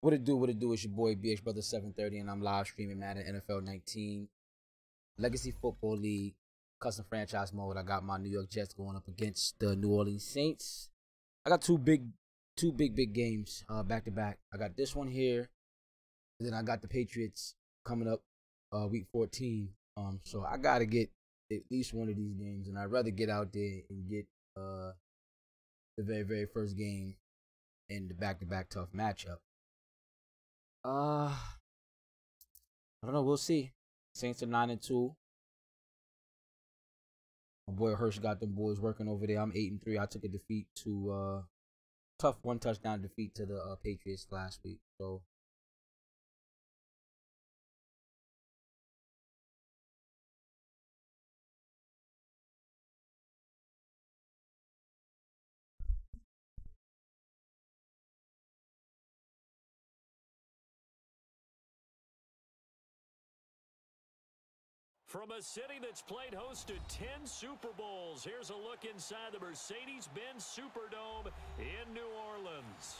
What it do? What it do? It's your boy BX Brother 730, and I'm live streaming Madden LFL15 Legacy Football League custom franchise mode. I got my New York Jets going up against the New Orleans Saints. I got two big games back to back. I got this one here, and then I got the Patriots coming up week 14. So I gotta get at least one of these games, and I'd rather get out there and get the very first game in the back-to-back tough matchup. I don't know. We'll see. Saints are 9-2. My boy Hirsch got them boys working over there. I'm 8-3. I took a defeat to tough one touchdown defeat to the Patriots last week. So from a city that's played host to 10 Super Bowls, here's a look inside the Mercedes-Benz Superdome in New Orleans.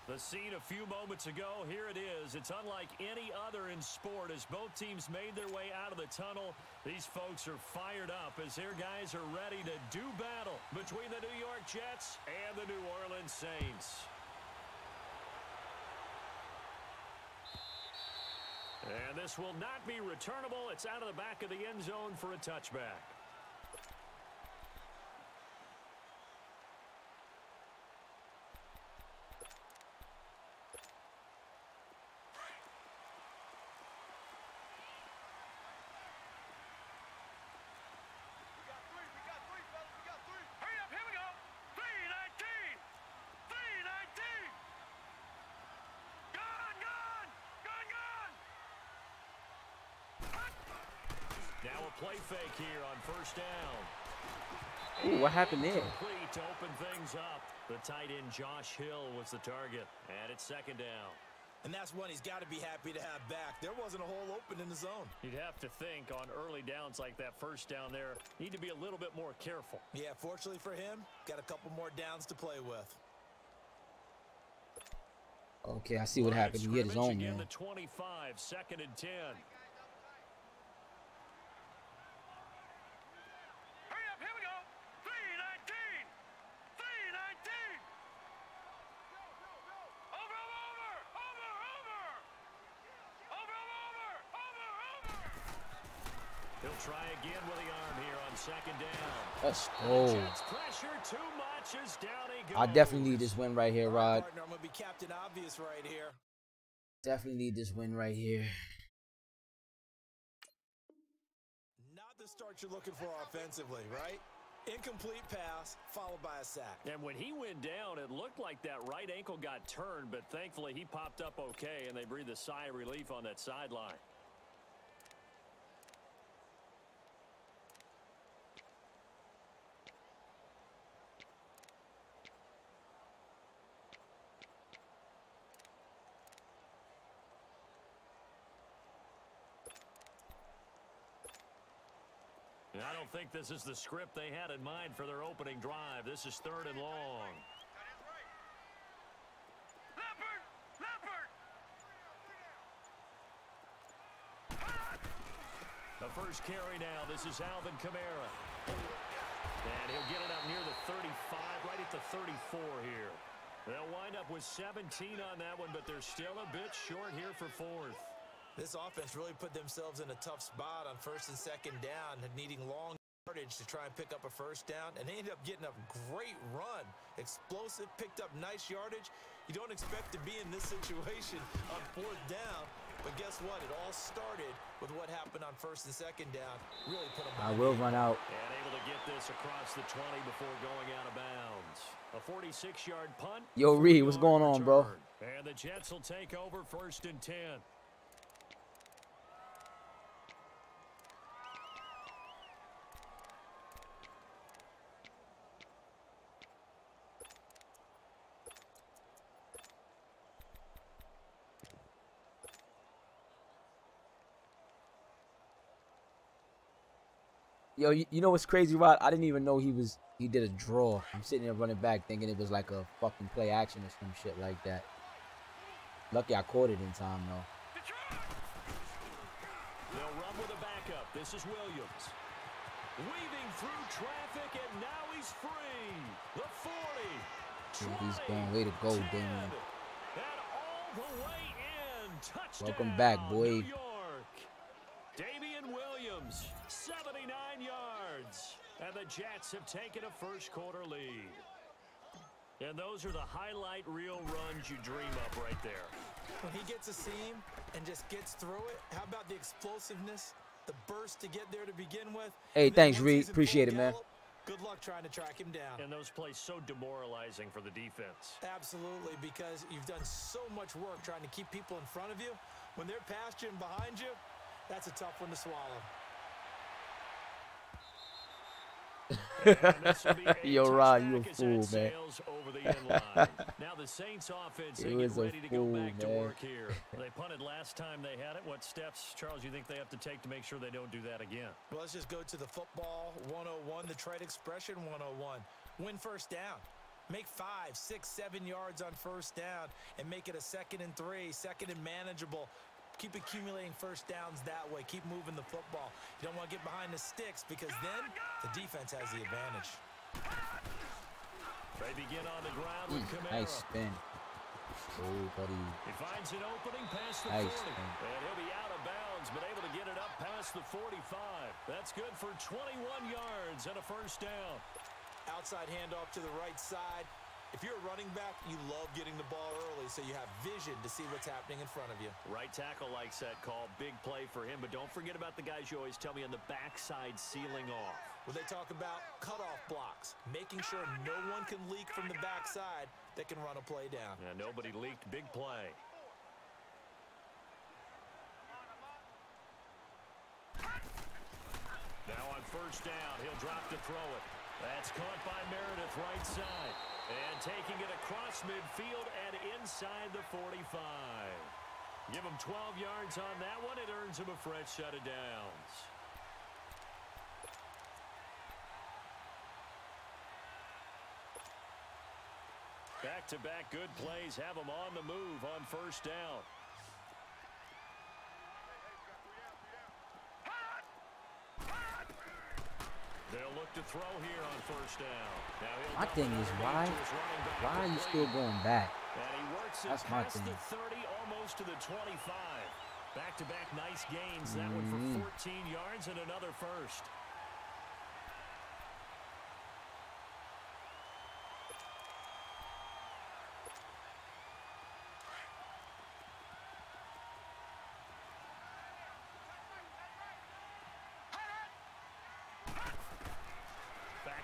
The scene a few moments ago, here it is. It's unlike any other in sport as both teams made their way out of the tunnel. These folks are fired up as their guys are ready to do battle between the New York Jets and the New Orleans Saints. And this will not be returnable. It's out of the back of the end zone for a touchback. Now a play fake here on first down. ooh, what happened there? Complete to open things up. The tight end Josh Hill was the target. And it's second down. And that's one he's got to be happy to have back. There wasn't a hole open in the zone. You'd have to think on early downs like that first down there, need to be a little bit more careful. Yeah, fortunately for him, got a couple more downs to play with. Okay, I see what happened. He hit his own man. The 25, second and 10. He'll try again with the arm here on second down. Let's go. Pressure too much as down he goes. I definitely need this win right here, Rod. Partner, I'm going to be Captain Obvious right here. Definitely need this win right here. Not the start you're looking for offensively, right? Incomplete pass followed by a sack. And when he went down, it looked like that right ankle got turned, but thankfully he popped up okay, and they breathed a sigh of relief on that sideline. I don't think this is the script they had in mind for their opening drive. This is third and long. The first carry now. This is Alvin Kamara. And he'll get it up near the 35, right at the 34 here. They'll wind up with 17 on that one, but they're still a bit short here for fourth. This offense really put themselves in a tough spot on first and second down, needing long yardage to try and pick up a first down, and they ended up getting a great run. Explosive, picked up nice yardage. You don't expect to be in this situation on fourth down, but guess what? It all started with what happened on first and second down. Really put them on. I will run out. And able to get this across the 20 before going out of bounds. A 46-yard punt. Yo, Reed, what's going on, bro? And the Jets will take over first and 10. Yo, you know what's crazy, Rod? I didn't even know he did a draw. I'm sitting there running back thinking it was like a fucking play action or some shit like that. Lucky I caught it in time, though. They'll run with a backup. This is Williams. Weaving through traffic, and now he's free. The 40. Yeah, he's going. Way to go, 10, Damien. and all the way in. Touchdown. Welcome back, boy. New York. Damian Williams, 79 yards. And the Jets have taken a first-quarter lead. And those are the highlight reel runs you dream of right there. When he gets a seam and just gets through it, how about the explosiveness, the burst to get there to begin with? Hey, thanks, Reed. Appreciate it, man. Good luck trying to track him down. And those plays so demoralizing for the defense. Absolutely, because you've done so much work trying to keep people in front of you. When they're past you and behind you, that's a tough one to swallow. Yo, Rod, you a fool, man. Now the Saints offense It was ready to fool, go back to man. work here. They punted last time they had it. What steps, Charles, you think they have to take to make sure they don't do that again? Well, let's just go to the football 101, the trade expression 101. Win first down. Make 5, 6, 7 yards on first down and make it a 2nd and 3, 2nd and manageable. Keep accumulating first downs that way. Keep moving the football. You don't want to get behind the sticks because then the defense has the advantage. They begin on the ground with Camara. Nice spin. Oh, buddy. He finds an opening past the Nice 40. spin. And he'll be out of bounds, but able to get it up past the 45. That's good for 21 yards and a first down. Outside handoff to the right side. If you're a running back, you love getting the ball early so you have vision to see what's happening in front of you. Right tackle likes that call. Big play for him, but don't forget about the guys you always tell me on the backside sealing off. When they talk about cutoff blocks, making sure no one can leak from the backside that can run a play down. Yeah, nobody leaked. Big play. Now on first down, he'll drop to throw it. That's caught by Meredith right side. And taking it across midfield and inside the 45. Give him 12 yards on that one. It earns him a fresh set of downs. Back-to-back good plays have him on the move on first down. They'll look to throw here on first down. Now My thing is, why are you still going back? And he works it That's my past thing. the 30, almost to the 25. Back-to-back nice gains. That one for 14 yards and another first.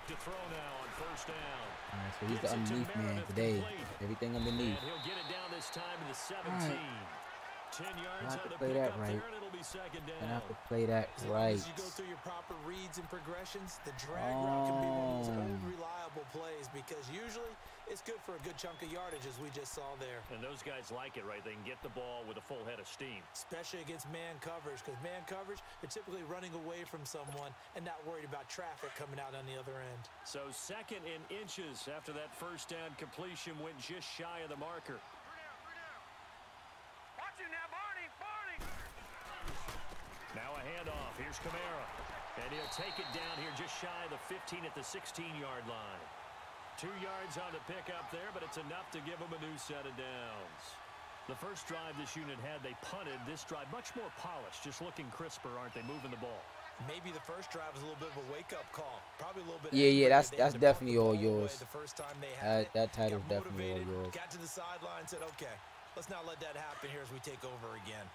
To throw now on first down. All right, so he's the underneath man today. Everything underneath. And he'll get it down this time to the 17. Right. 10 yards Have on to the play that pickup right. there, and it'll be second down. Gonna have to play that As long right. as you go through your proper reads and progressions, the drag route can be one of those old reliable plays because usually it's good for a good chunk of yardage as we just saw there. And those guys like it, right? They can get the ball with a full head of steam. Especially against man coverage because man coverage, they're typically running away from someone and not worried about traffic coming out on the other end. So 2nd and inches after that first down completion went just shy of the marker. Now a handoff. Here's Camara. And he'll take it down here just shy of the 15 at the 16-yard line. 2 yards on the pickup there, but it's enough to give them a new set of downs. The first drive this unit had, they punted. This drive, much more polished, just looking crisper, aren't they, moving the ball? Maybe the first drive was a little bit of a wake-up call. Probably a little bit. Yeah, that's They had to definitely pump all the ball away yours. The first time they had it. That title's Got definitely all motivated, yours. Got to the sideline, said, okay, let's not let that happen here as we take over again.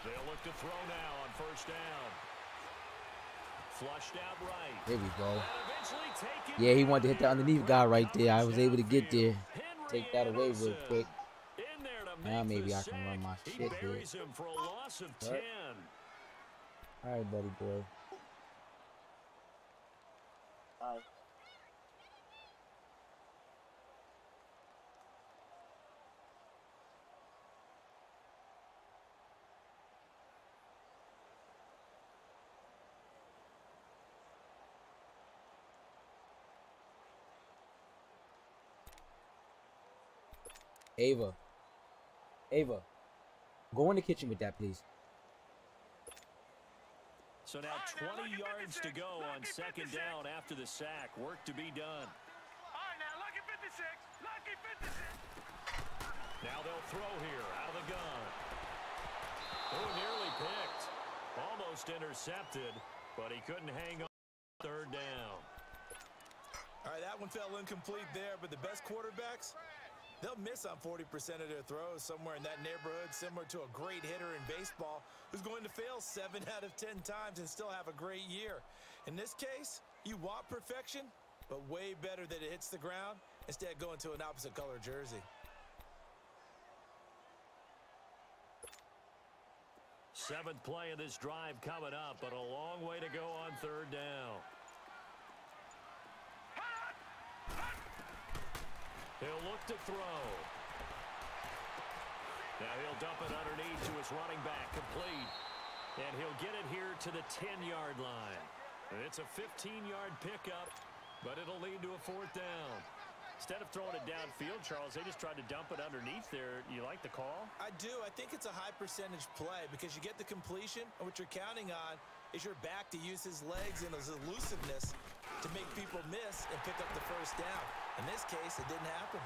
They'll look to throw now on first down. Flushed out right. There we go. And eventually taken Yeah, he wanted to hit the down. underneath guy right there. I was able to get there. Henry Take that away real Anderson quick. in there to Now make maybe the I can run my sack. shit He here. buries him for a loss of 10. What? All right, buddy boy. All right. Ava. Ava. Go in the kitchen with that, please. So now 20 yards to go on second down after the sack. Work to be done. All right, now, lucky 56. Lucky 56. Now they'll throw here out of the gun. Oh, nearly picked. Almost intercepted, but he couldn't hang on. Third down. All right, that one fell incomplete there, but the best quarterbacks, they'll miss on 40% of their throws, somewhere in that neighborhood, similar to a great hitter in baseball who's going to fail 7 out of 10 times and still have a great year. In this case, you want perfection, but way better that it hits the ground instead of going to an opposite color jersey. Seventh play of this drive coming up, but a long way to go on third down. He'll look to throw. Now he'll dump it underneath to his running back, complete. And he'll get it here to the 10-yard line. It's a 15-yard pickup, but it'll lead to a fourth down. Instead of throwing it downfield, Charles, they just tried to dump it underneath there. You like the call? I do. I think it's a high percentage play because you get the completion, and what you're counting on is your back to use his legs and his elusiveness to make people miss and pick up the first down. In this case, it didn't happen.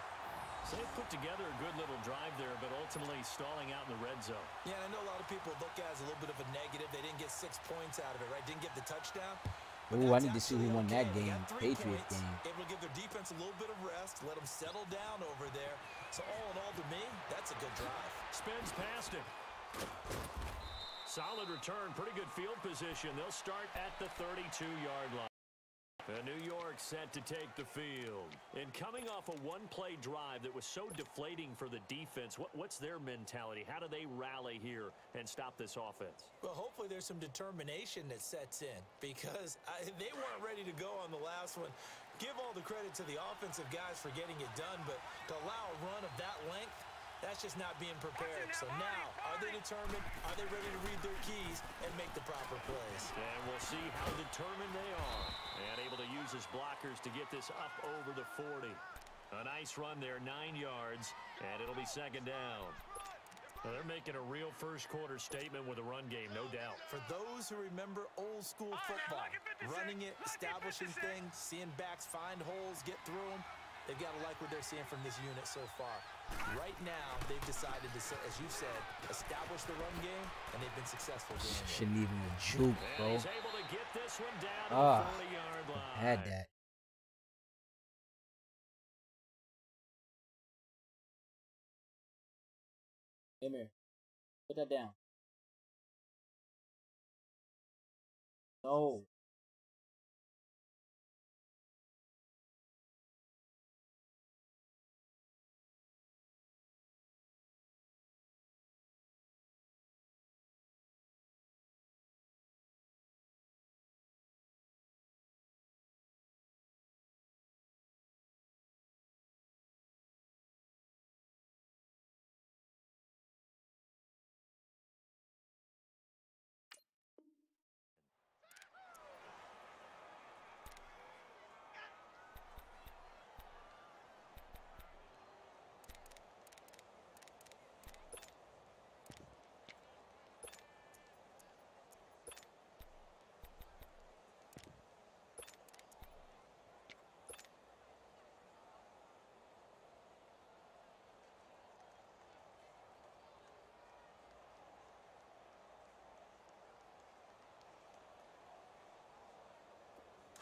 So they put together a good little drive there, but ultimately stalling out in the red zone. Yeah, and I know a lot of people look at it as a little bit of a negative. They didn't get 6 points out of it, right? Didn't get the touchdown. Ooh, I need to see who won that game. Patriots game. Able to give their defense a little bit of rest, let them settle down over there. So all in all, to me, that's a good drive. Spins past him. Solid return, pretty good field position. They'll start at the 32-yard line. New York set to take the field. And coming off a one-play drive that was so deflating for the defense, what's their mentality? How do they rally here and stop this offense? Well, hopefully there's some determination that sets in because they weren't ready to go on the last one. Give all the credit to the offensive guys for getting it done, but to allow a run of that length, that's just not being prepared. So now, are they determined? Are they ready to read their keys and make the proper plays? And we'll see how determined they are. And able to use his blockers to get this up over the 40. A nice run there, 9 yards, and it'll be second down. Well, they're making a real first-quarter statement with a run game, no doubt. For those who remember old-school football, running it, establishing things, seeing backs find holes, get through them, they've got to like what they're seeing from this unit so far. Right now, they've decided to, as you said, establish the run game, and they've been successful doing it. Shouldn't even juke, bro. He's able to get this one down to the 40-yard line. Had that. Come here. Put that down. No.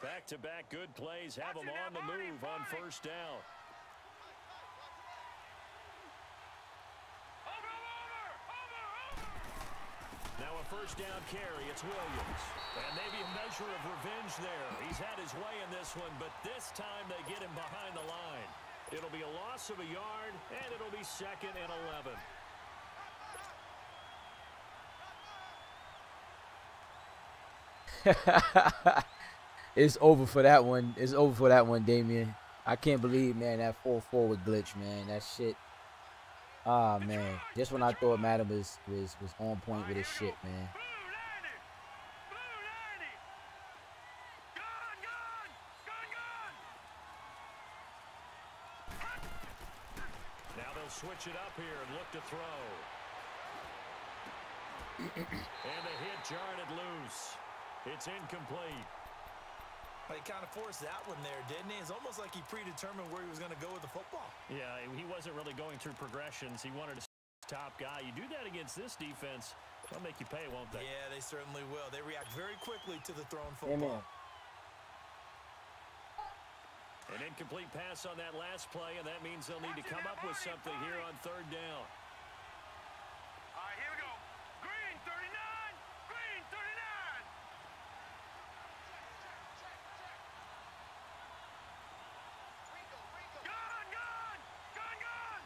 Back-to-back good plays have them on the move on first down. Now a first down carry. It's Williams. And maybe a measure of revenge there. He's had his way in this one, but this time they get him behind the line. It'll be a loss of a yard, and it'll be second and 11. It's over for that one. It's over for that one, Damien. I can't believe, man, that 4-4 glitch, man. That shit. Ah, man. Just when I thought Madden was on point with his shit, man. Now they'll They'll switch it up here and look to throw. And the hit jarred it loose. It's incomplete. He kind of forced that one there, didn't he? It's almost like he predetermined where he was going to go with the football. Yeah, he wasn't really going through progressions. He wanted to top guy. You do that against this defense, they'll make you pay, won't they? Yeah, they certainly will. They react very quickly to the thrown football. An incomplete pass on that last play, and that means they'll need to come up with something here on third down. All right, here we go. Green 39. Green 39. Gun, gun. Gun, gun.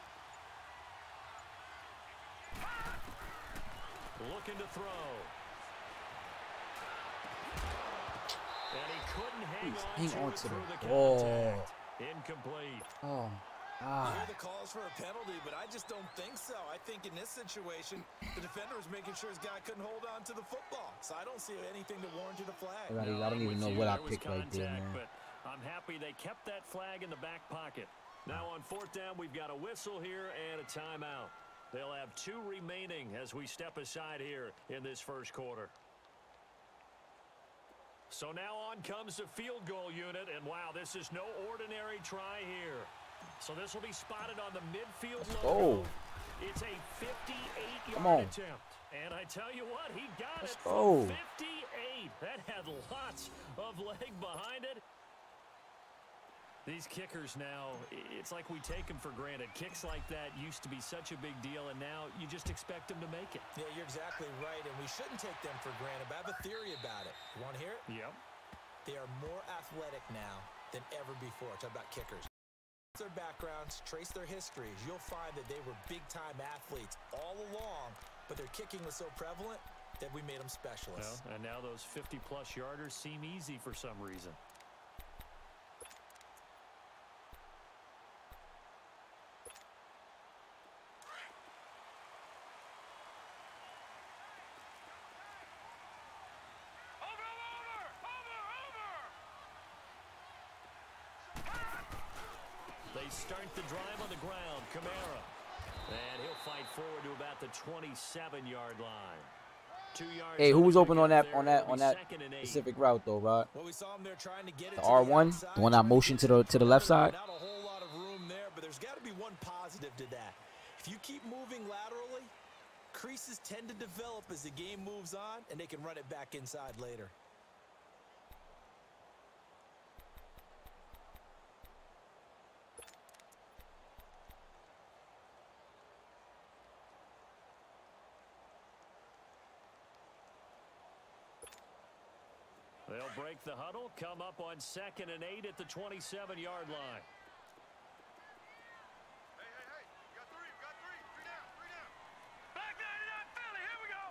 Looking to throw. And he couldn't hang on to the ball. Incomplete. Oh, You hear the calls for a penalty, but I just don't think so. I think in this situation, the defender was making sure his guy couldn't hold on to the football. So I don't see anything to warrant a flag. I don't even know what I picked right there, man. But I'm happy they kept that flag in the back pocket. Now on fourth down, we've got a whistle here and a timeout. They'll have 2 remaining as we step aside here in this first quarter. So now on comes the field goal unit, and wow, this is no ordinary try here. So this will be spotted on the midfield logo. It's a 58-yard attempt. And I tell you what, he got it from 58. That had lots of leg behind it. These kickers now, it's like we take them for granted. Kicks like that used to be such a big deal, and now you just expect them to make it. Yeah, you're exactly right, and we shouldn't take them for granted, but I have a theory about it. You want to hear it? Yep. They are more athletic now than ever before. Talk about kickers. Their backgrounds, trace their histories, you'll find that they were big-time athletes all along, but their kicking was so prevalent that we made them specialists. Well, and now those 50-plus yarders seem easy for some reason. They start the drive on the ground. Kamara. And he'll fight forward to about the 27-yard line. 2 yards. Hey, who was open on that specific route though, Rod? Well, we saw him there trying to get it The to R1, outside, the one I motioned to the left side. Not a whole lot of room there, but there's got to be one positive to that. If you keep moving laterally, creases tend to develop as the game moves on, and they can run it back inside later. They'll break the huddle, come up on 2nd and 8 at the 27-yard line. Hey, hey, hey. We got 3. We got 3. 3 down. 3 down. Back 99 Philly. Here we go.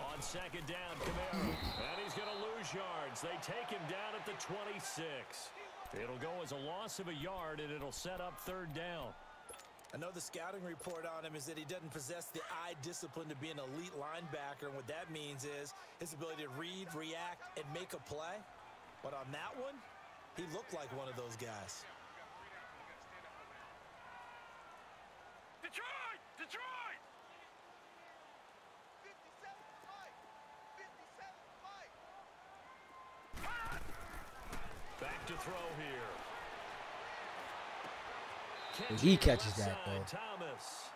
On 2nd down, Kamara. And he's going to lose yards. They take him down at the 26. It'll go as a loss of a yard, and it'll set up 3rd down. I know the scouting report on him is that he doesn't possess the eye discipline to be an elite linebacker, and what that means is his ability to read, react, and make a play. But on that one, he looked like one of those guys. Detroit! Detroit! 57 fight. Back to throw here. He catches that, though. Thomas.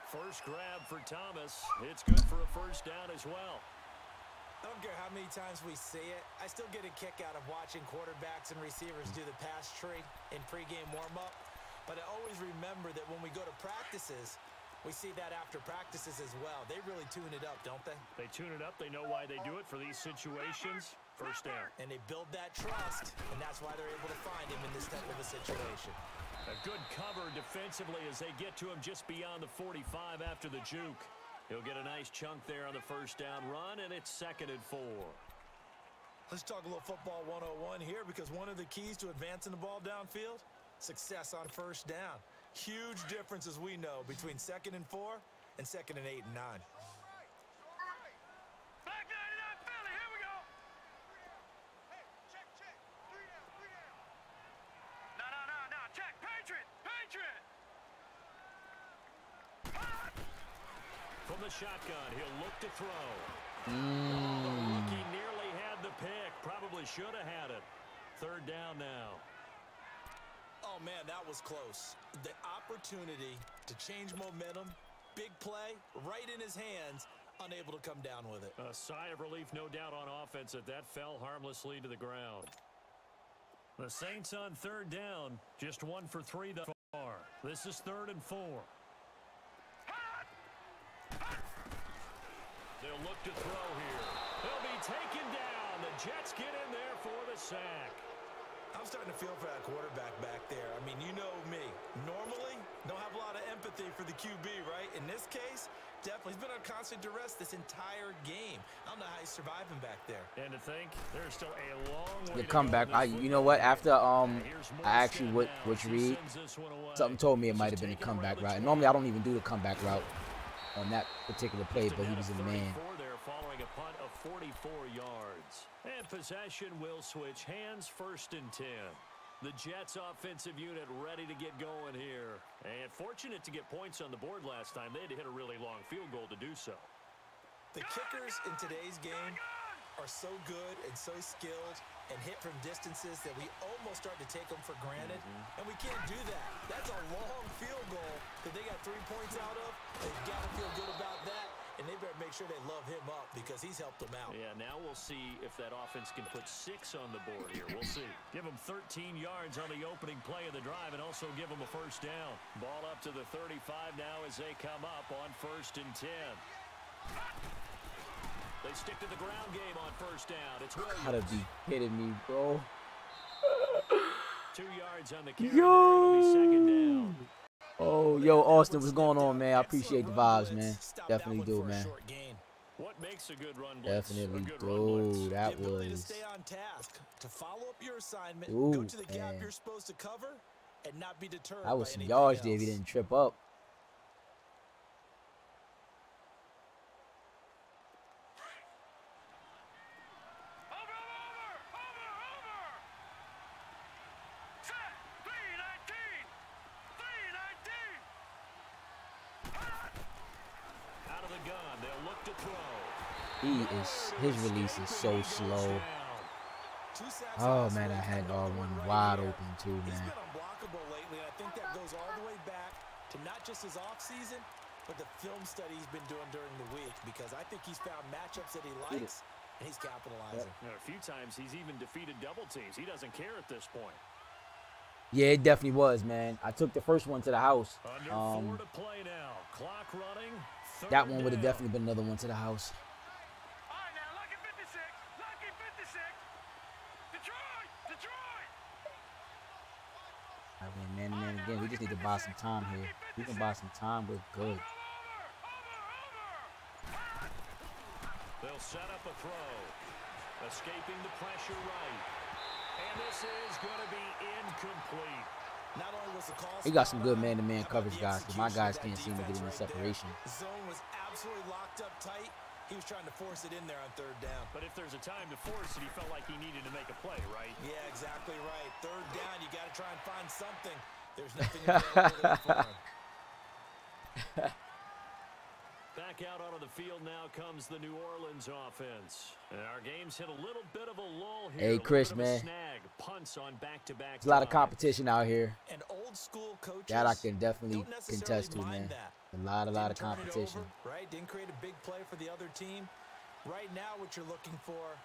First grab for Thomas. It's good for a first down as well. I don't care how many times we see it. I still get a kick out of watching quarterbacks and receivers do the pass tree in pregame warm-up. But I always remember that when we go to practices, we see that after practices as well. They really tune it up, don't they? They tune it up. They know why they do it for these situations. First down. And they build that trust, and that's why they're able to find him in this type of a situation. A good cover defensively as they get to him just beyond the 45 after the juke. He'll get a nice chunk there on the first down run, and it's 2nd and 4. Let's talk a little football 101 here, because one of the keys to advancing the ball downfield, success on first down. Huge difference, as we know, between 2nd and 4 and 2nd and 8 and 9. Back 99 Philly. Here we go. Hey, check, check. 3 down. 3 down. No. Check. Patriot. Patriot. From the shotgun, he'll look to throw. Rookie nearly had the pick. Probably should have had it. Third down now. Oh, man, that was close. The opportunity to change momentum, big play, right in his hands, unable to come down with it. A sigh of relief, no doubt, on offense that fell harmlessly to the ground. The Saints on third down, just 1 for 3 thus far. This is 3rd and 4. They'll look to throw here. They'll be taken down. The Jets get in there for the sack. I'm starting to feel for that quarterback back there. I mean, you know me. Normally, don't have a lot of empathy for the QB, right? In this case, definitely. He's been on constant duress this entire game. I don't know how he's surviving back there. And to think, there's still a long way The comeback. You know what? After I actually what you read, something told me it might have been a comeback route. And normally I don't even do the comeback route on that particular play, but he was a man. Following a punt of 44 yards. And possession will switch hands, 1st and 10. The Jets offensive unit ready to get going here. And fortunate to get points on the board last time. They had to hit a really long field goal to do so. The kickers in today's game are so good and so skilled and hit from distances that we almost start to take them for granted. And we can't do that. That's a long field goal that they got 3 points out of. They've got to feel good about that. And they better make sure they love him up because he's helped them out. Yeah, now we'll see if that offense can put 6 on the board here. We'll see. Give them 13 yards on the opening play of the drive and also give them a 1st down. Ball up to the 35 now as they come up on 1st and 10. They stick to the ground game on 1st down. It's Williams. Gotta be kidding me, bro. 2 yards on the carry. It'll be 2nd down. Oh, yo, Austin, what's going on, man? I appreciate the vibes, man. Definitely do, man. What makes a good run blitz? Definitely do. That was. Stay on task, to follow up your assignment, Ooh, go to the gap man. you're supposed to cover, and not be deterred. That was by some anything yards there if else. he didn't trip up. His release is so slow. Oh man, I had one wide open too, man. He's been unblockable lately, and I think that goes all the way back to not just his offseason, but the film study he's been doing during the week, because I think he's found matchups that he likes, and he's capitalizing. Now, a few times he's even defeated double teams. He doesn't care at this point. Yeah, it definitely was, man. I took the first one to the house. Under 4 to play now. Clock running. That one would have definitely been another one to the house. I mean, man, again, we just need to buy some time here. We can buy some time, we're good. They'll set up a throw. Escaping the pressure right. And this is going to be incomplete. Not only was the call, he got some good man-to-man coverage, guys, because my guys can't seem to get in the separation. The zone was absolutely locked up tight. He was trying to force it in there on 3rd down. But if there's a time to force it, he felt like he needed to make a play, right? Yeah, exactly right. 3rd down, you got to try and find something. There's nothing available for him. Back out onto the field now comes the New Orleans offense. And our game's hit a little bit of a lull here. Hey, Chris, man. Snag, punts on back-to-back. There's a lot of competition out here. And old school coaches that I can definitely contest to, man. A lot of competition. Right? Didn't create a big play for the other team. Right now, what you're looking for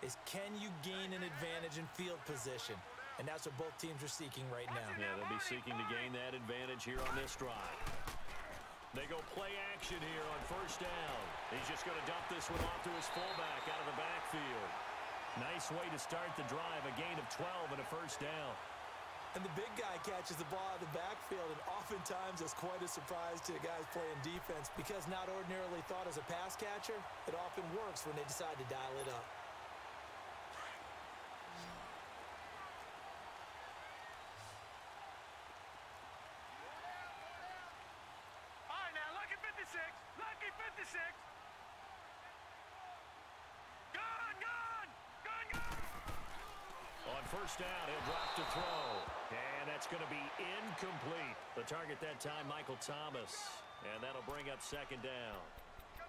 is, can you gain an advantage in field position? And that's what both teams are seeking right now. Yeah, they'll be seeking to gain that advantage here on this drive. They go play action here on 1st down. He's just going to dump this one off to his fullback out of the backfield. Nice way to start the drive, a gain of 12 and a 1st down. And the big guy catches the ball out of the backfield, and oftentimes it's quite a surprise to the guys playing defense, because not ordinarily thought as a pass catcher, it often works when they decide to dial it up. Lucky 56. Gun. On 1st down, he'll drop to throw. And that's going to be incomplete. The target that time, Michael Thomas. And that'll bring up 2nd down.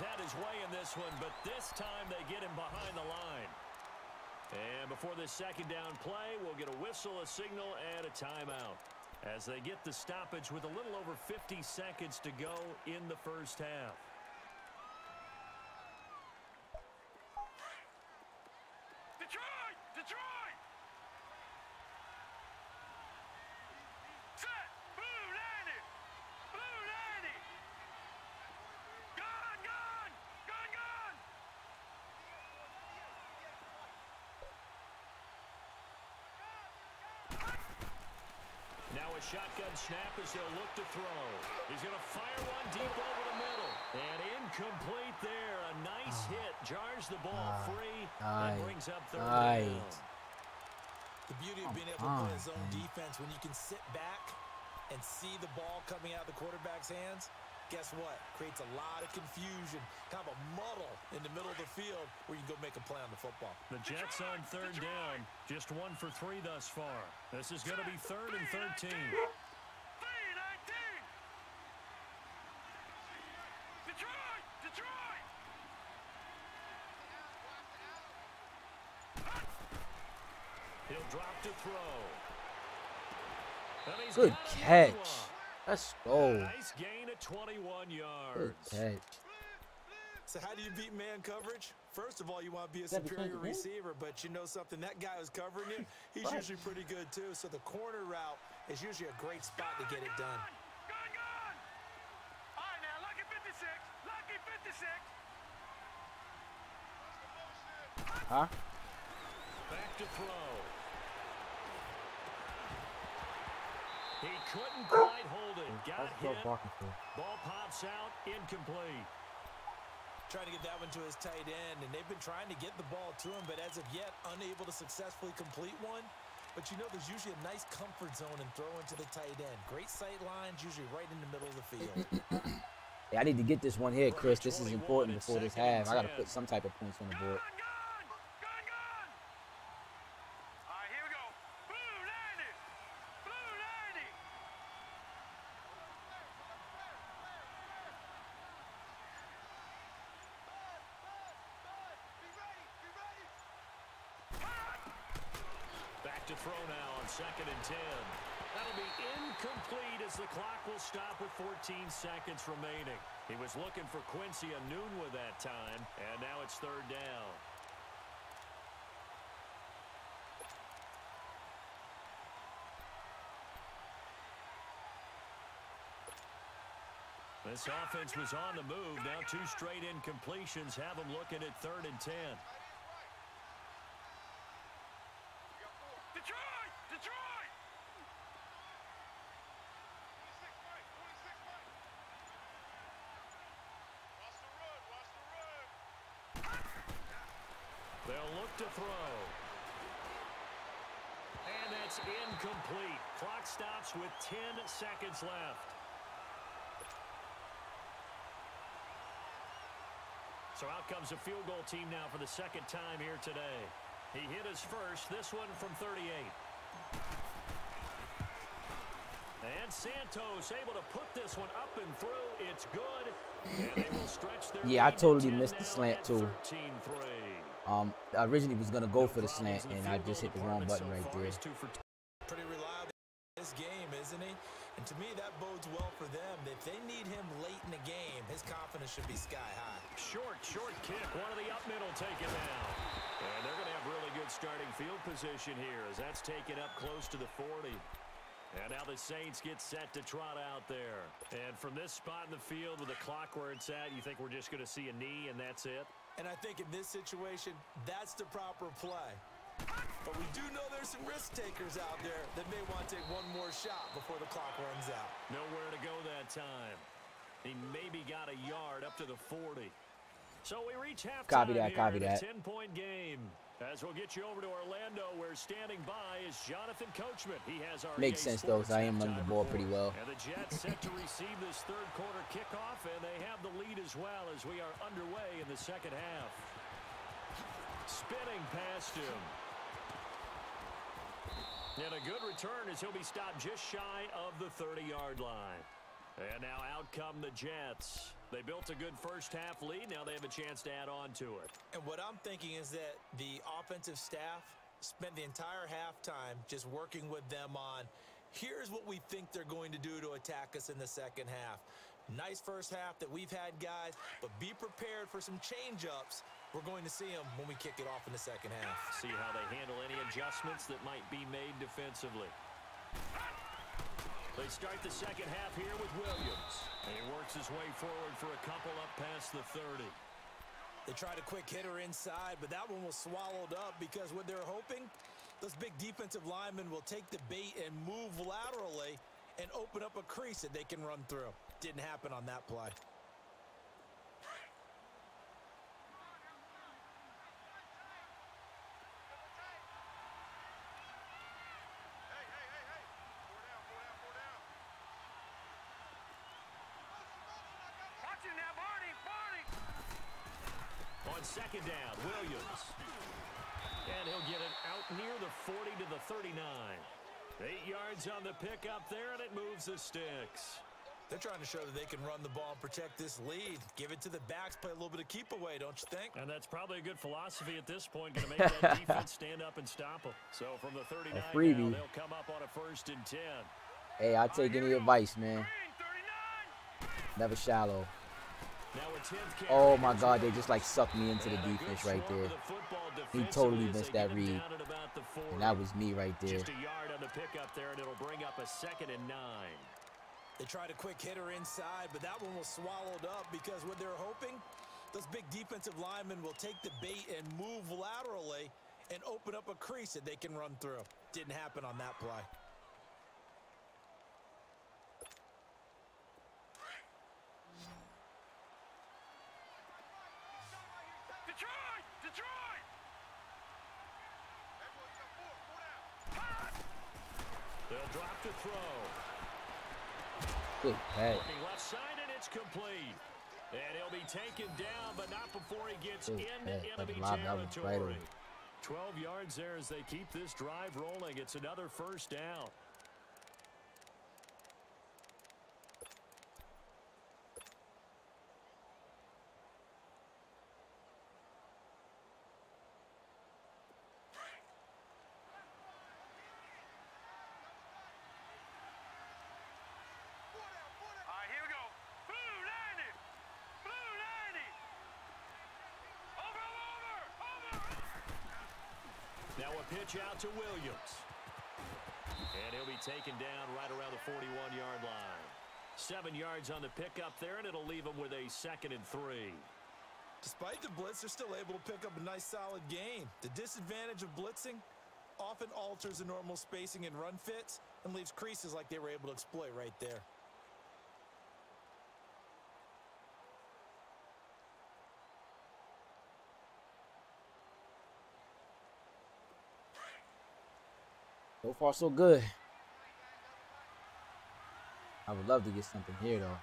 had his way in this one, but this time they get him behind the line. And before this second down play, we'll get a whistle, a signal, and a timeout as they get the stoppage with a little over 50 seconds to go in the first half. Detroit! Detroit! Set! Blue 90! Blue 90! Gun! Gun! Gun! Gun! Now a shotgun snap as they'll look to throw. He's going to fire one deep over the middle. And incomplete there. A nice hit. Jars the ball free and brings up third down. The beauty of being able to play his own defense when you can sit back and see the ball coming out of the quarterback's hands. Guess what? Creates a lot of confusion, kind of a muddle in the middle of the field where you can go make a play on the football. The Jets on third down, just 1 for 3 thus far. This is going to be 3rd and 13. 3-19! Detroit! Detroit! He'll drop to throw. Good catch. Let's go. Nice gain of 21 yards. Good catch. So how do you beat man coverage? First of all, you want to be a superior receiver, but you know something, that guy who's covering you, he's usually pretty good too. So the corner route is usually a great spot to get it done. Gun! Gun! All right, now, lucky 56. Lucky 56. Huh? Back to throw. He couldn't quite hold it. Got hit. Ball pops out, incomplete. Trying to get that one to his tight end, and they've been trying to get the ball to him, but as of yet, unable to successfully complete one. But you know, there's usually a nice comfort zone in throwing to the tight end. Great sight lines, usually right in the middle of the field. Yeah, I need to get this one here, Chris. This is important before this half. I got to put some type of points on the board. All right, here we go. Blue 90! Blue 90! Back to throw now on 2nd and 10. That'll be incomplete as the clock will stop with 14 seconds remaining. He was looking for Quincy Enunwa that time, and now it's 3rd down. This offense was on the move. Now 2 straight incompletions have them looking at 3rd and 10. Detroit! Detroit! They'll look to throw. And that's incomplete. Clock stops with 10 seconds left. So out comes a field goal team now for the 2nd time here today. He hit his first, this one from 38. And Santos able to put this one up and through. It's good. And they will stretch their Yeah, I lead totally to 10 missed the now slant at too. 13-3. I originally was gonna go for the slant, and I just hit the wrong button right there. Pretty reliable in this game, isn't he? And to me, that bodes well for them. If they need him late in the game, his confidence should be sky high. Short kick. One of the up middle taken now. And they're going to have really good starting field position here as that's taken up close to the 40. And now the Saints get set to trot out there. And from this spot in the field with the clock where it's at, you think we're just going to see a knee and that's it? And I think in this situation, that's the proper play. But we do know there's some risk takers out there that may want to take one more shot before the clock runs out. Nowhere to go that time. He maybe got a yard up to the 40. So we reach halftime. Copy that, copy that. 10-point game. As we'll get you over to Orlando, where standing by is Jonathan Coachman. He has our Makes sense though, because I am running the ball pretty well. And the Jets set to receive this 3rd quarter kickoff, and they have the lead as well as we are underway in the 2nd half. Spinning past him. And a good return as he'll be stopped just shy of the 30-yard line. And now out come the Jets. They built a good first half lead. Now they have a chance to add on to it. And what I'm thinking is that the offensive staff spent the entire halftime just working with them on, here's what we think they're going to do to attack us in the second half. Nice first half that we've had, guys, but be prepared for some change-ups. We're going to see them when we kick it off in the second half. See how they handle any adjustments that might be made defensively. They start the second half here with Williams. And he works his way forward for a couple up past the 30. They tried a quick hitter inside, but that one was swallowed up because what they're hoping, those big defensive linemen will take the bait and move laterally and open up a crease that they can run through. Didn't happen on that play. On second down, Williams. And he'll get it out near the 40 to the 39. 8 yards on the pickup there, and it moves the sticks. They're trying to show that they can run the ball and protect this lead. Give it to the backs, play a little bit of keep away, don't you think? And that's probably a good philosophy at this point, going to make that defense stand up and stop them. So from the 39 now, they'll come up on a 1st and 10. Hey, I'll take any advice, man. Never shallow. Oh my God, they just like sucked me into the defense right there. He totally missed that read. And that was me right there. Just a yard on the pickup there, and it'll bring up a 2nd and 9. They tried a quick hitter inside, but that one was swallowed up because what they're hoping, those big defensive linemen will take the bait and move laterally and open up a crease that they can run through. Didn't happen on that play. Detroit! They'll drop the throw. Good pass. Looking left side, and it's complete. And he'll be taken down, but not before he gets into enemy territory. 12 yards there as they keep this drive rolling. It's another 1st down. Now a pitch out to Williams. And he'll be taken down right around the 41-yard line. 7 yards on the pickup there, and it'll leave him with a 2nd and 3. Despite the blitz, they're still able to pick up a nice, solid gain. The disadvantage of blitzing often alters the normal spacing and run fits and leaves creases like they were able to exploit right there. So far, so good. I would love to get something here, though.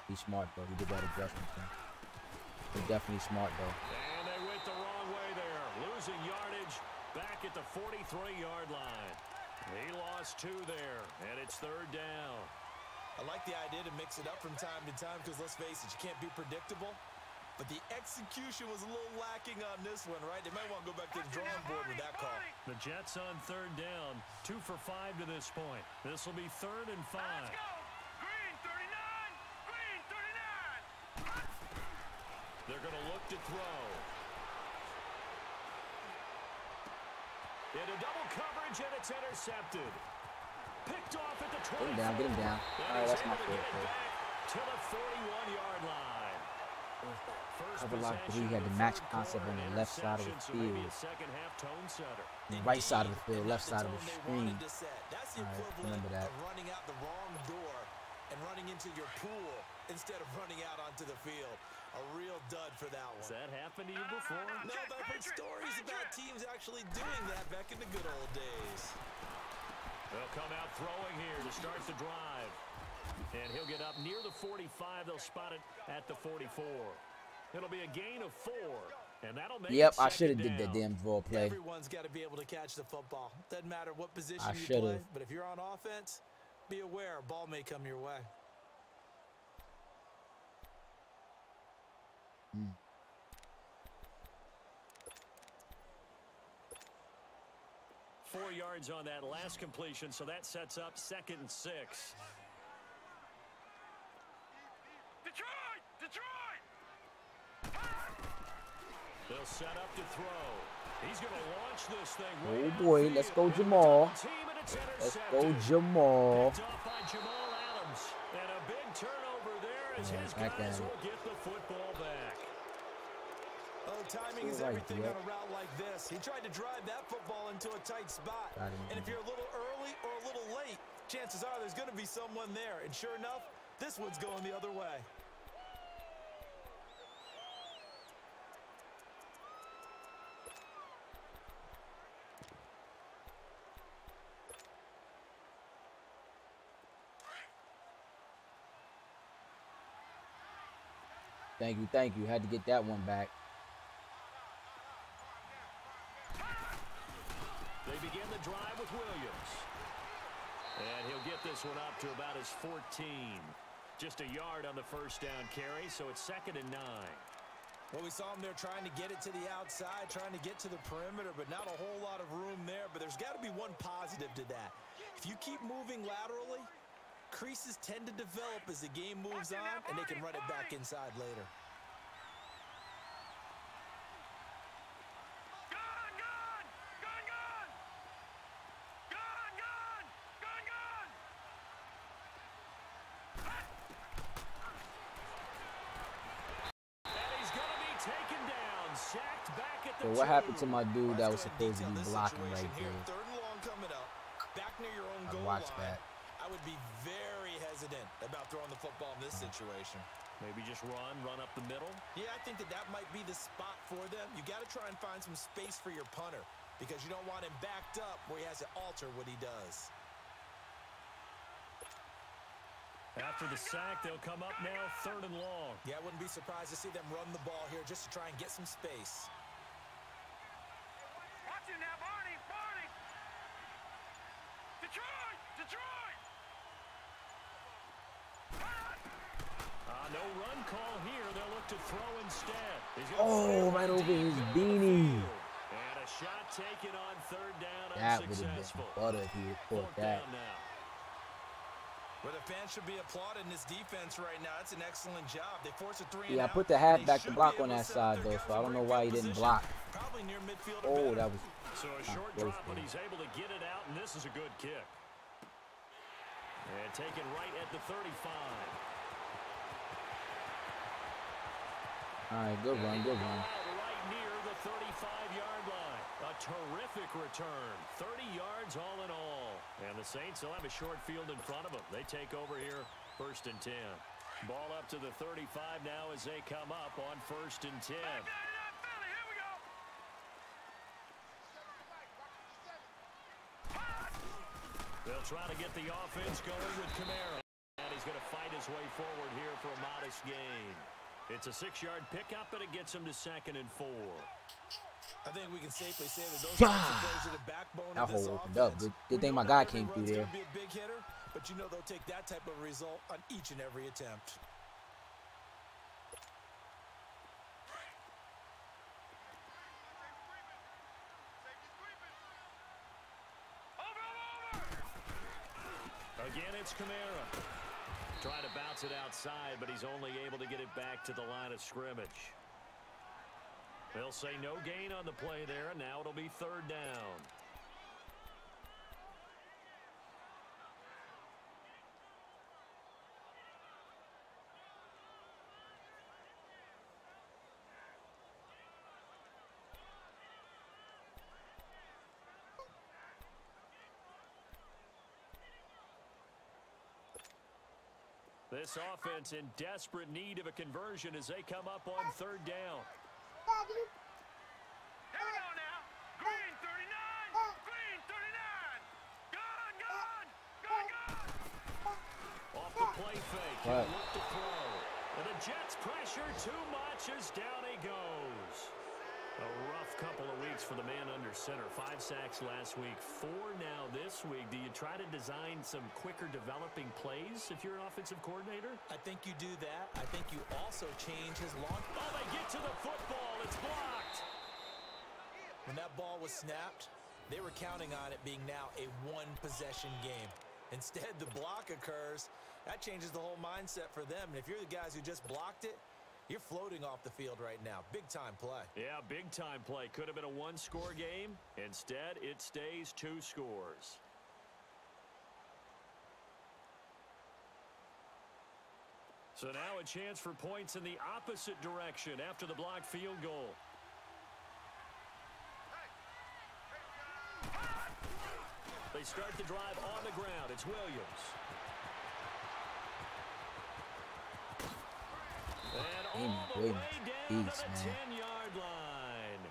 He's smart, though. He did that adjustment thing. He's definitely smart, though. And they went the wrong way there. Losing yardage back at the 43-yard line. He lost 2 there, and it's 3rd down. I like the idea to mix it up from time to time because, let's face it, you can't be predictable. But the execution was a little lacking on this one, right? They might want to go back to the drawing board with that call. The Jets on 3rd down, 2 for 5 to this point. This will be 3rd and 5. Let's go! Green 39! Green 39! They're going to look to throw. Into double coverage, and it's intercepted. Picked off at the 20. Get him down, get him down. All right, that's my fault. To the 41-yard line. I would like that he had the match concept on the left side of the field. The right side of the field, left side of the screen. That's the equivalent of running out the wrong door and running into your pool instead of running out onto the field. A real dud for that one. Has that happened to you before? No, but I've heard stories about teams actually doing that back in the good old days. They'll come out throwing here to start the drive. And he'll get up near the 45. They'll spot it at the 44. It'll be a gain of 4. And that'll make Yep, it I should have second did that down. damn draw play. Everyone's got to be able to catch the football. Doesn't matter what position I you should've. play, but if you're on offense, be aware, a ball may come your way. Mm. 4 yards on that last completion, so that sets up 2nd and 6. Detroit! Detroit! They'll set up to throw. He's going to launch this thing. Oh boy, let's go Jamal. Let's go Jamal. Picked off by Jamal Adams. And a big turnover there as his guys will get the football back. Oh, timing is everything on a route like this. He tried to drive that football into a tight spot. And if you're a little early or a little late, chances are there's going to be someone there. And sure enough, this one's going the other way. Thank you, thank you. Had to get that one back. They begin the drive with Williams. And he'll get this one up to about his 14. Just a yard on the first down carry, so it's 2nd and 9. Well, we saw him there trying to get it to the outside, trying to get to the perimeter, but not a whole lot of room there. But there's got to be one positive to that. If you keep moving laterally, creases tend to develop as the game moves on, and they can run it back inside later. So what happened to my dude that was supposed to be blocking right there? Third and long coming up, back near your own goal watched line. that. I would be very hesitant about throwing the football in this situation. Maybe just run up the middle. Yeah, I think that might be the spot for them. You got to try and find some space for your punter because you don't want him backed up where he has to alter what he does. After the sack, they'll come up now 3rd and long. Yeah, I wouldn't be surprised to see them run the ball here just to try and get some space. Watch him now, Barney! Barney! Detroit! Detroit! No run call here. They'll look to throw instead. Oh, right over his beanie. And a shot taken on 3rd down. That would have been butter if he had caught that. Well, the fans should be applauding this defense right now. It's an excellent job. They forced a 3 and Yeah, I out. put the halfback to block on that side, though, so I don't know why he didn't block. Probably near midfield. Oh, that was... So a short drop, but he's able to get it out, and this is a good kick. And taken right at the 35. All right, good run, good run. Right near the 35-yard line. A terrific return. 30 yards all in all. And the Saints will have a short field in front of them. They take over here 1st and 10. Ball up to the 35 now as they come up on 1st and 10. They'll try to get the offense going with Kamara. And he's going to fight his way forward here for a modest gain. It's a 6-yard pickup, and it gets him to 2nd and 4. I think we can safely say that those guys are the backbone of this offense. That hole opened up. Good thing my guy came through there. Be a big hitter, but you know they'll take that type of result on each and every attempt. Again, it's Kamara. Trying to bounce it outside, but he's only able to get it back to the line of scrimmage. They'll say no gain on the play there, and now it'll be 3rd down. This offense in desperate need of a conversion as they come up on 3rd down. Here we go now. Green 39. Green 39. Gone, gone. Gone, gone. Off the play fake. He'll look to throw. And the Jets pressure too much as down he goes. A rough couple of weeks for the man under center. 5 sacks last week, 4 now this week. Do you try to design some quicker developing plays if you're an offensive coordinator? I think you do that. I think you also change his long... Oh, they get to the football. It's blocked. When that ball was snapped, they were counting on it being now a one-possession game. Instead, the block occurs. That changes the whole mindset for them. And if you're the guys who just blocked it, you're floating off the field right now. Big-time play. Yeah, big-time play. Could have been a one-score game. Instead, it stays 2 scores. So now a chance for points in the opposite direction after the blocked field goal. They start the drive on the ground. It's Williams. And all the way down to the 10-yard line.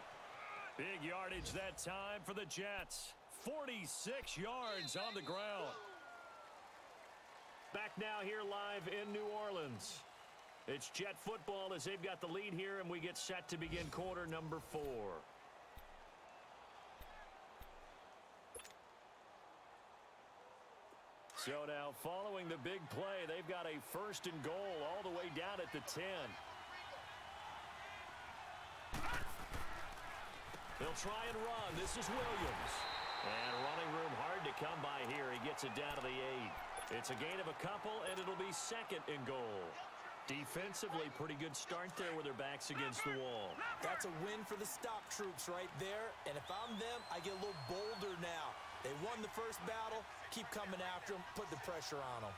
Big yardage that time for the Jets. 46 yards on the ground. Back now here live in New Orleans. It's Jet football as they've got the lead here, and we get set to begin quarter number 4. So now, following the big play, they've got a 1st and goal all the way down at the 10. They'll try and run. This is Williams. And running room hard to come by here. He gets it down to the 8. It's a gain of a couple, and it'll be 2nd and goal. Defensively, pretty good start there with their backs against the wall. That's a win for the stop troops right there. And if I'm them, I get a little bolder now. They won the first battle. Keep coming after them. Put the pressure on them.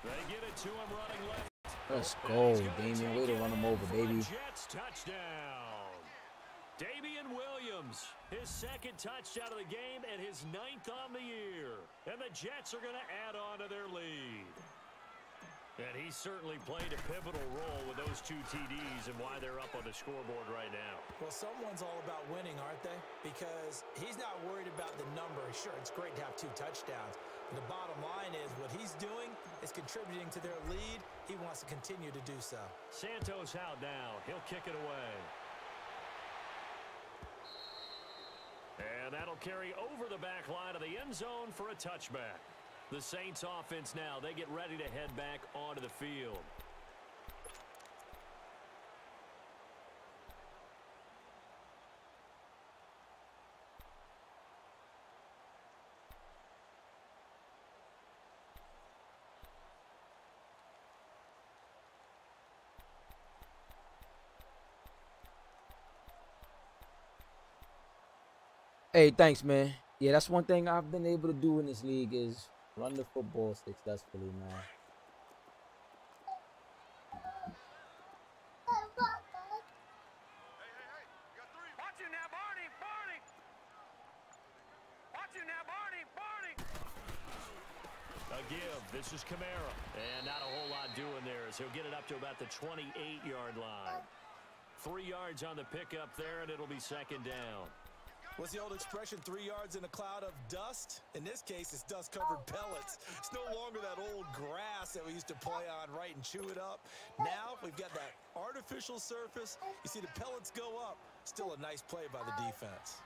They get it to him running left. Let's go, Damian. Way to run him over, baby. Jets touchdown. Damian Williams, his 2nd touchdown of the game and his 9th on the year. And the Jets are going to add on to their lead. And he certainly played a pivotal role with those 2 TDs and why they're up on the scoreboard right now. Well, someone's all about winning, aren't they? Because he's not worried about the number. Sure, it's great to have 2 touchdowns. But the bottom line is what he's doing is contributing to their lead. He wants to continue to do so. Santos out now. He'll kick it away. And that'll carry over the back line of the end zone for a touchback. The Saints offense now, they get ready to head back onto the field. Hey, thanks, man. Yeah, that's one thing I've been able to do in this league is run the football successfully, man. Watch you now, Barney! Barney! Watch you now, Barney! Barney! A give. This is Kamara. And not a whole lot doing there as he'll get it up to about the 28-yard line. 3 yards on the pickup there, and it'll be 2nd down. What's the old expression, 3 yards in a cloud of dust? In this case, it's dust-covered pellets. It's no longer that old grass that we used to play on, right, and chew it up. Now we've got that artificial surface. You see the pellets go up. Still a nice play by the defense.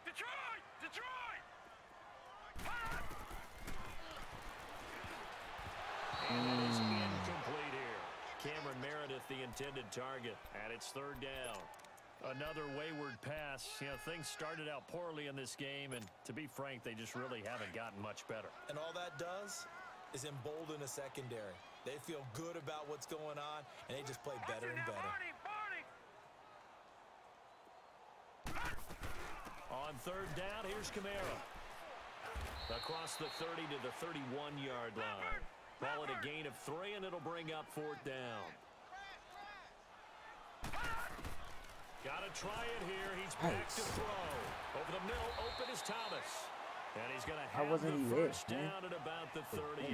Detroit! Detroit! And it is incomplete here. Cameron Meredith, the intended target, and it's 3rd down. Another wayward pass. You know, things started out poorly in this game, and to be frank, they just really haven't gotten much better. And all that does is embolden a secondary. They feel good about what's going on, and they just play better and better. Barney! Barney! On 3rd down, here's Kamara. Across the 30 to the 31-yard line. Call it a gain of 3, and it'll bring up 4th down. Got to try it here. He's back to throw. Over the middle, open is Thomas. And he's going to have the 1st down at about the 38.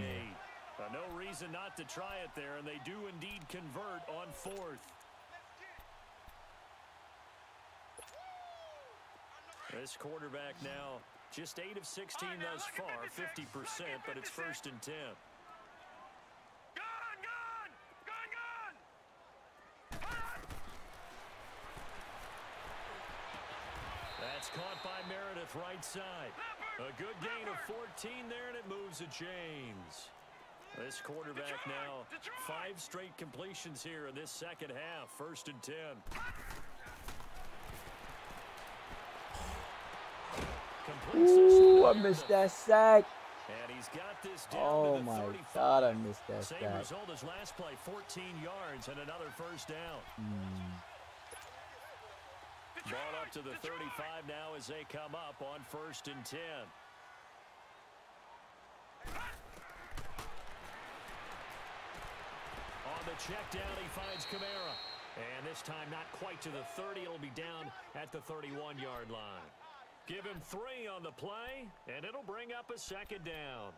No reason not to try it there, and they do indeed convert on 4th. This quarterback now just 8 of 16 thus far, 50%, but it's 1st and 10. with right side. A good gain of 14 there, and it moves the chains. This quarterback now, 5 straight completions here in this second half. 1st and 10. Ooh, I missed that sack. And he's got this down Oh to the my 35. God, I missed that Same sack. result as last play, 14 yards and another 1st down. Ball up to the 35 now as they come up on 1st and 10. On the check down, he finds Kamara. And this time not quite to the 30. It'll be down at the 31-yard line. Give him 3 on the play, and it'll bring up a 2nd down.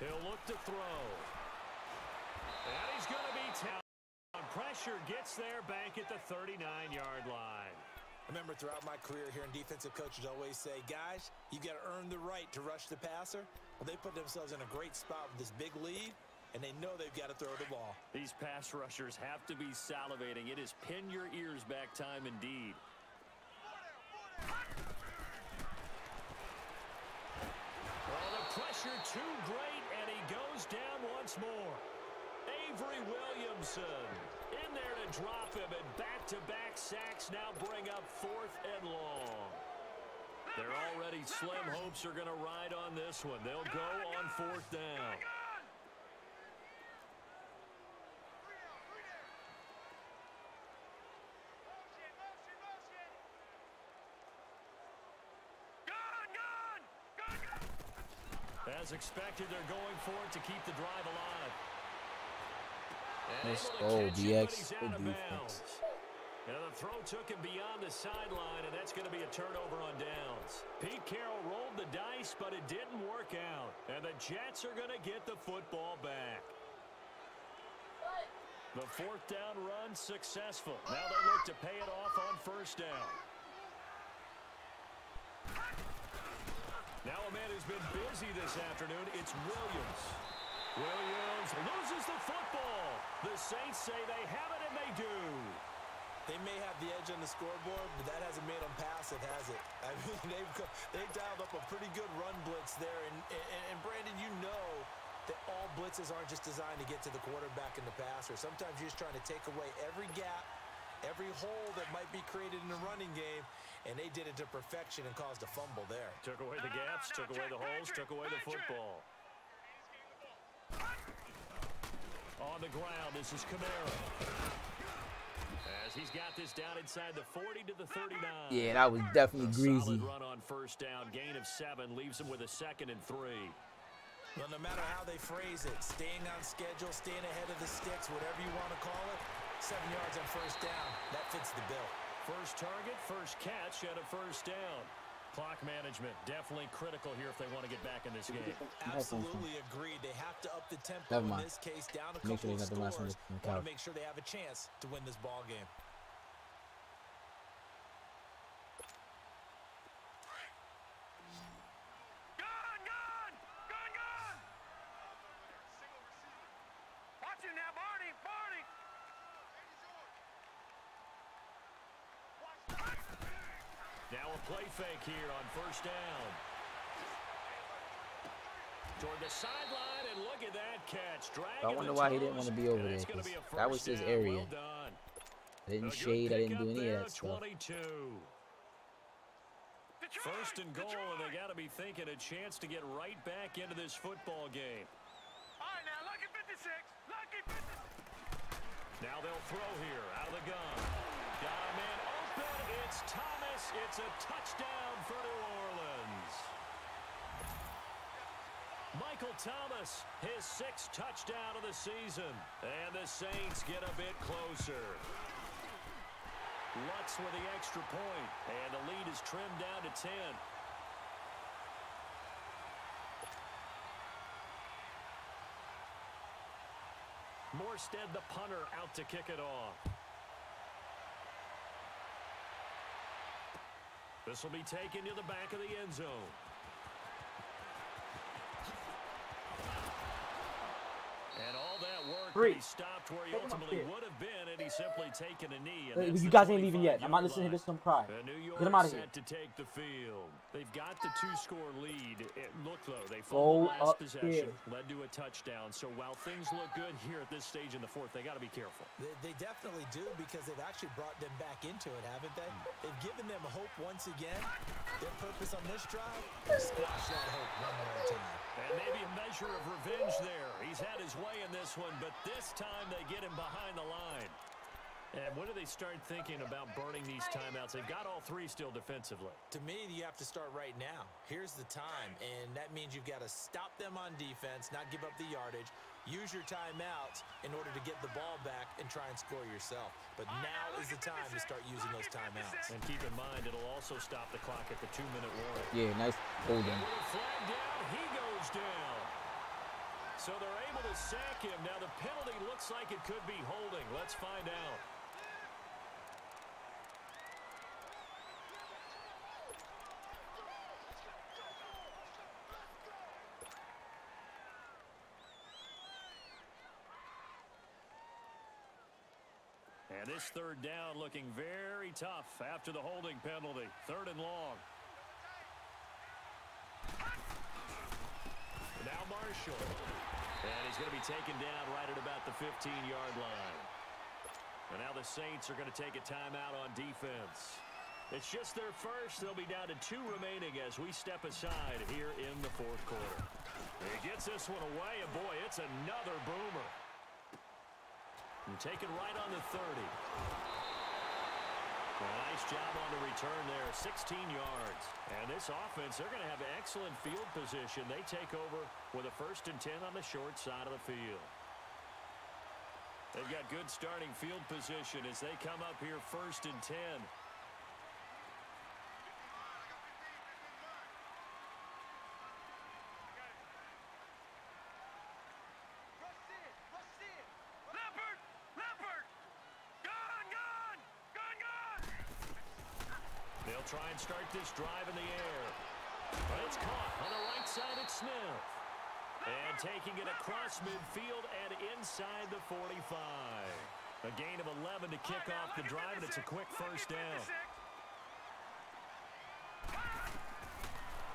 He'll look to throw. And he's going to be down. Pressure gets there back at the 39-yard line. Remember, throughout my career here in defensive coaches always say, guys, you got to earn the right to rush the passer. Well, they put themselves in a great spot with this big lead, and they know they've got to throw the ball. These pass rushers have to be salivating. It is pin your ears back time indeed. Well, the pressure too great, and he goes down once more. Avery Williamson in there to drop him, and back-to-back sacks now bring up 4th and long. Their already slim hopes are going to ride on this one. They'll go on 4th down. As expected, they're going for it to keep the drive alive. Let's go, DX. Good defense. And the throw took him beyond the sideline, and that's going to be a turnover on downs. Pete Carroll rolled the dice, but it didn't work out. And the Jets are going to get the football back. The 4th down run successful. Now they look to pay it off on 1st down. Now a man who's been busy this afternoon, it's Williams. Williams loses the football. The Saints say they have it, and they do. They may have the edge on the scoreboard, but that hasn't made them pass it, has it? I mean, they've dialed up a pretty good run blitz there. And Brandon, you know that all blitzes aren't just designed to get to the quarterback and the passer. Sometimes you're just trying to take away every gap, every hole that might be created in the running game, and they did it to perfection and caused a fumble there. Took away the gaps, took away the holes, took away the football. On the ground, this is Kamara. As he's got this down inside the 40 to the 39. Yeah, that was definitely greasy. Solid run on 1st down. Gain of 7 leaves him with a 2nd and 3. Well, no matter how they phrase it, staying on schedule, staying ahead of the sticks, whatever you want to call it, 7 yards on 1st down, that fits the bill. First target, first catch, and a 1st down. Clock management, definitely critical here if they want to get back in this game. Absolutely agreed. They have to up the tempo in this case, down a couple of scores. Want to make sure they have a chance to win this ball game. Watch it now, Barney. Now a play fake here on 1st down. Toward the sideline, and look at that catch. I wonder why he didn't want to be over there. That was his area. I didn't shade. I didn't do any of that stuff. 22. 1st and goal, and they got to be thinking a chance to get right back into this football game. All right, now, lucky 56. Lucky 56. Now they'll throw here out of the gun. Got a man open. It's Thomas. It's a touchdown for New Orleans. Michael Thomas, his 6th touchdown of the season. And the Saints get a bit closer. Lutz with the extra point. And the lead is trimmed down to 10. Morstead, the punter, out to kick it off. This will be taken to the back of the end zone. He stopped where he ultimately would have been had he simply taken a knee. And You guys ain't leaving yet. I'm not listening to this some cry. Get him out of here. Set to take the field. They've got the 2-score lead. Look, though, they Go fumbled last possession, upstairs. led to a touchdown. So while things look good here at this stage in the fourth, they got to be careful. They definitely do, because they've actually brought them back into it, haven't they? They've given them hope once again. Their purpose on this drive, squash that hope one more time. And maybe a measure of revenge there. He's had his way in this one, but this time they get him behind the line. And when do they start thinking about burning these timeouts? They've got all three still defensively. To me, you have to start right now. Here's the time, and that means you've got to stop them on defense, not give up the yardage, use your timeouts in order to get the ball back and try and score yourself. But now is the time to start using those timeouts. And keep in mind, it'll also stop the clock at the 2-minute warning. Yeah, nice holding. With a flag down, he goes down. So they're able to sack him. Now the penalty looks like it could be holding. Let's find out. And this third down looking very tough after the holding penalty. 3rd and long. Now Marshall. And he's going to be taken down right at about the 15-yard line. And now the Saints are going to take a timeout on defense. It's just their first. They'll be down to 2 remaining as we step aside here in the 4th quarter. He gets this one away, and boy, it's another boomer. And take it right on the 30. Nice job on the return there, 16 yards. And this offense, they're going to have excellent field position. They take over with a 1st and 10 on the short side of the field. They've got good starting field position as they come up here 1st and 10. Try and start this drive in the air. But it's caught on the right side at Smith. And taking it across midfield and inside the 45. A gain of 11 to kick off the drive, and it's a quick 1st down.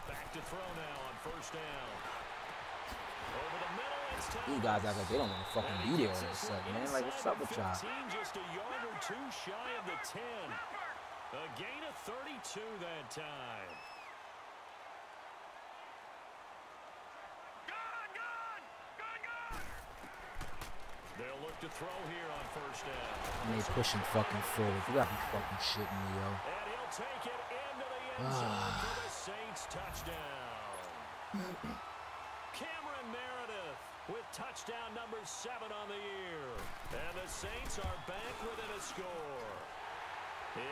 Back to throw now on 1st down. Over the middle, it's time. These guys act like they don't want to fucking be there all of a sudden, man. Like, what's up with y'all? Just a yard or 2 shy of the 10. A gain of 32 that time. They'll look to throw here on 1st down. And they pushing fucking forward. You gotta be fucking shitting me, yo. And he'll take it into the end zone for the Saints touchdown. Cameron Meredith with touchdown number 7 on the year. And the Saints are back within a score.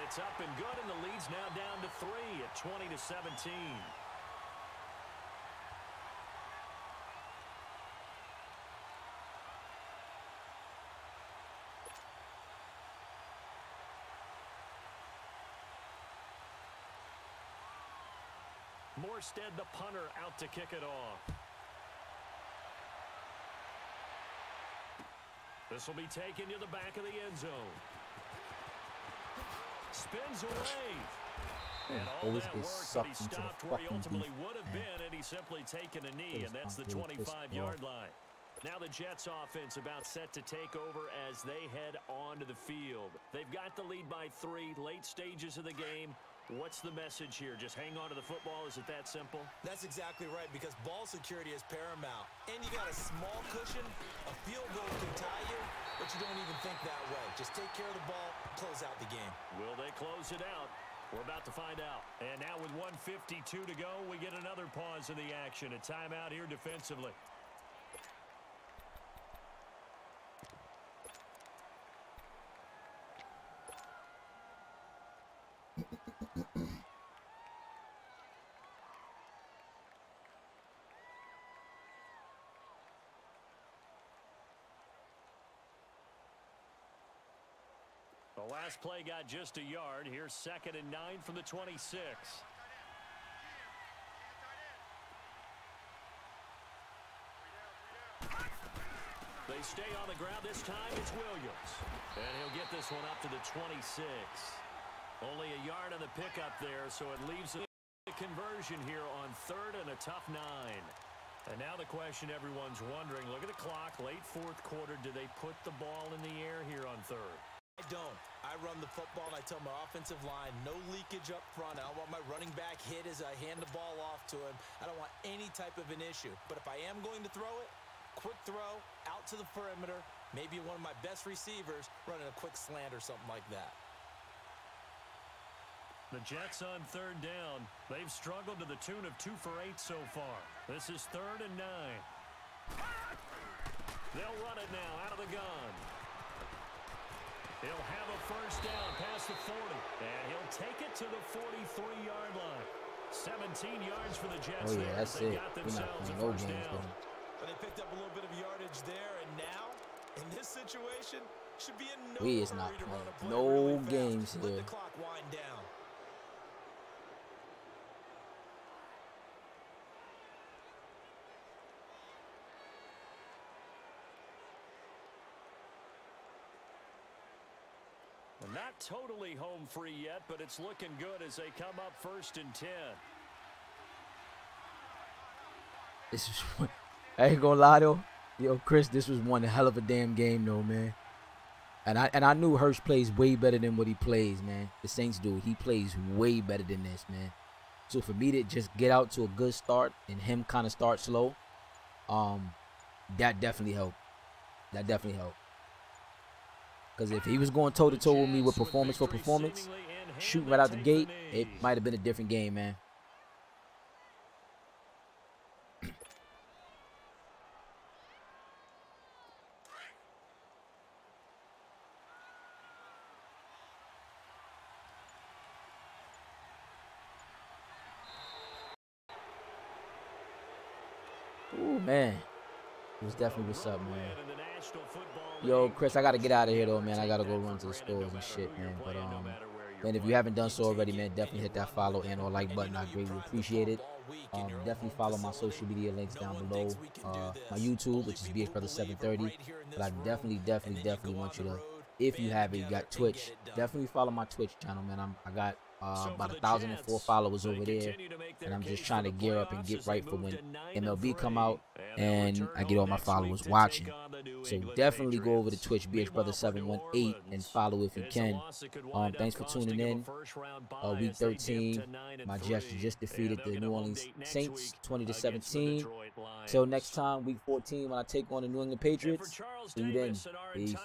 It's up and good, and the lead's now down to 3 at 20-17. Morstead, the punter, out to kick it off. This will be taken to the back of the end zone. Spins away. And all that work, but he stopped where he ultimately would have been, and he's simply taken a knee, and that's the 25-yard line. Now the Jets offense about set to take over as they head onto the field. They've got the lead by 3, late stages of the game. What's the message here? Just hang on to the football? Is it that simple? That's exactly right, because ball security is paramount. And you got a small cushion. A field goal can tie you, but you don't even think that way. Just take care of the ball, close out the game. Will they close it out? We're about to find out. And now with 1:52 to go, we get another pause in the action. A timeout here defensively. The last play got just a yard. Here's 2nd and 9 from the 26. They stay on the ground. This time it's Williams. And he'll get this one up to the 26. Only a yard on the pickup there, so it leaves a conversion here on 3rd and a tough 9. And now the question everyone's wondering, look at the clock, late 4th quarter, do they put the ball in the air here on 3rd? I don't. I run the football, and I tell my offensive line, no leakage up front. I don't want my running back hit as I hand the ball off to him. I don't want any type of an issue. But if I am going to throw it, quick throw, out to the perimeter, maybe one of my best receivers running a quick slant or something like that. The Jets on 3rd down. They've struggled to the tune of 2 for 8 so far. This is 3rd and 9. They'll run it now out of the gun. He'll have a first down past the 40. And he'll take it to the 43-yard line. 17 yards for the Jets. Oh, yeah, that's they it. got We're not themselves a playing no first games, down. But they picked up a little bit of yardage there, and now, in this situation, should be in no We is hurry not to run a playing play no really fast. games Let here. the clock wind down. Not totally home free yet, but it's looking good as they come up 1st and 10. This is one. I ain't gonna lie though. Yo, Chris, this was one hell of a damn game though, man. And I knew Hurst plays way better than what he plays, man. The Saints do. He plays way better than this, man. So for me to just get out to a good start and him kind of start slow, that definitely helped. That definitely helped. Because if he was going toe-to-toe with me with performance for performance, shooting right out the gate, it might have been a different game, man. Ooh, man. It was definitely what's up, man. Yo, Chris, I gotta get out of here though, man. I gotta go run to the stores and shit, man. But man, if you haven't done so already, man, definitely hit that follow and or like button. I greatly appreciate it. Definitely follow my social media links down below. My YouTube, which is BH Brother 730. But I definitely want you to, if you haven't, you got Twitch. Definitely follow my Twitch channel, man. I got about 1,004 followers over there, and I'm just trying to gear up and get right for when MLB come out and I get all my followers watching. So definitely go over to Twitch, BH Brother 718, and follow if you can. Thanks for tuning in. Week 13, my Jets just defeated the New Orleans Saints 20-17. Till next time, week 14, when I take on the New England Patriots. See you then. Peace.